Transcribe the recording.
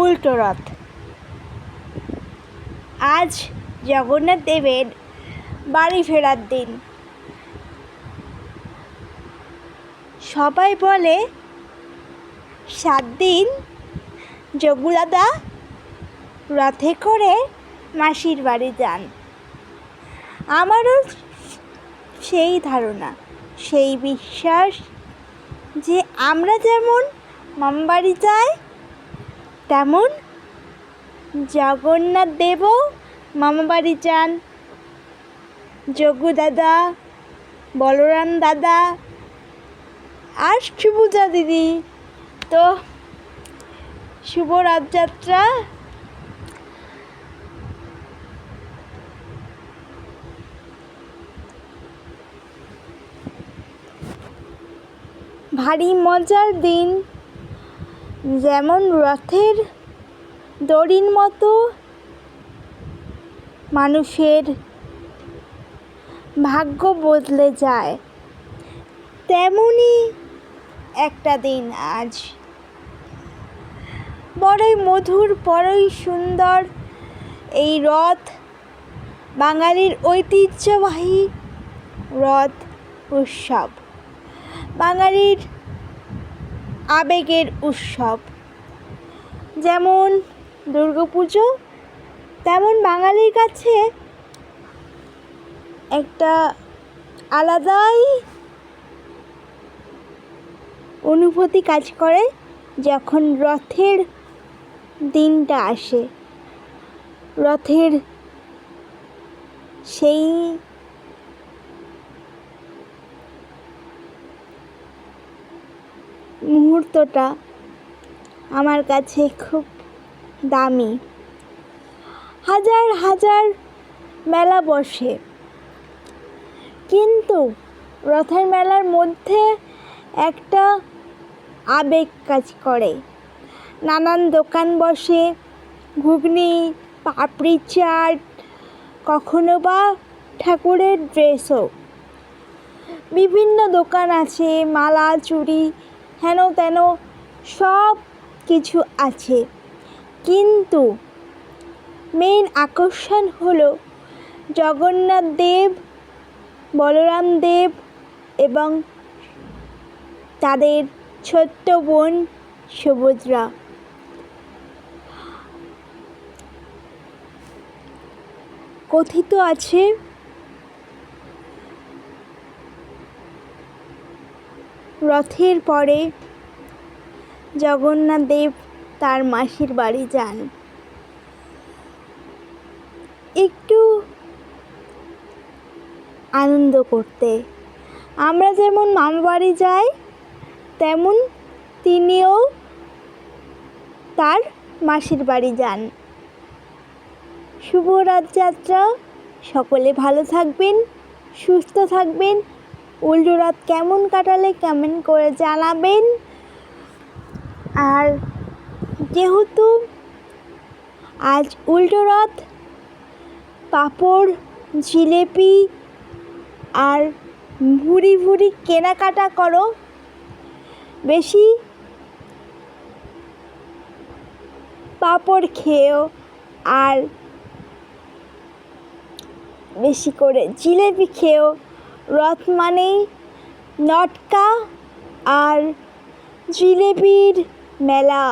উল্টো রথ। আজ জগন্নাথ দেবের বাড়ি ফেরার দিন। সবাই বলে 7 দিন যোগুদাদা রথে করে মাসির বাড়ি যান। আমারও সেই ধারণা, সেই বিশ্বাস যে আমরা যেমন মামাবাড়ি যাই তেমন জগন্নাথ দেবও মামাবাড়ি যান। যোগু দাদা, বলরাম দাদা আর সুভদ্রা দিদি। তো শুভ রথযাত্রা। ভারী মজার দিন। যেমন রথের দড়ির মতো মানুষের ভাগ্য বদলে যায়, তেমনই একটা দিন আজ। বড়ই মধুর, বড়ই সুন্দর এই রথ, বাঙালির ঐতিহ্যবাহী রথ উৎসব, বাঙালির আবেগের উৎসব। যেমন দুর্গাপুজো, তেমন বাঙালির কাছে একটা আলাদাই অনুভূতি কাজ করে যখন রথের দিনটা আসে। রথের সেই মুহূর্তটা আমার কাছে খুব দামি। হাজার হাজার মেলা বসে, কিন্তু রথের মেলার মধ্যে একটা আবেগ কাজ করে। নানান দোকান বসে, ঘুগনি, পাপড়ি চাট, কখনো বা ঠাকুরের ড্রেসও। বিভিন্ন দোকান আছে, মালা, চুড়ি, হেন তেন সব কিছু আছে, কিন্তু মেইন আকর্ষণ হলো জগন্নাথ দেব, বলরাম দেব এবং তাদের ছোট্ট বোন সুভদ্রা। কথিত আছে রথের পরে জগন্নাথ দেব তার মাসির বাড়ি যান একটু আনন্দ করতে। আমরা যেমন মামা বাড়ি যাই তেমন তিনিও তার মাসির বাড়ি যান। শুভ রথযাত্রা। সকলে ভালো থাকবেন, সুস্থ থাকবেন। উল্টো রথ কেমন কাটালে কমেন্ট করে জানাবেন। আর যেহেতু আজ উল্টো রথ, পাঁপড়, জিলেপি আর ভুড়ি ভুড়ি কেনাকাটা করো। বেশি পাঁপড় খেয়েও আর বেশি করে জিলেপি খেয়েও। রথ মানেই নটকা আর জিলেপির মেলা।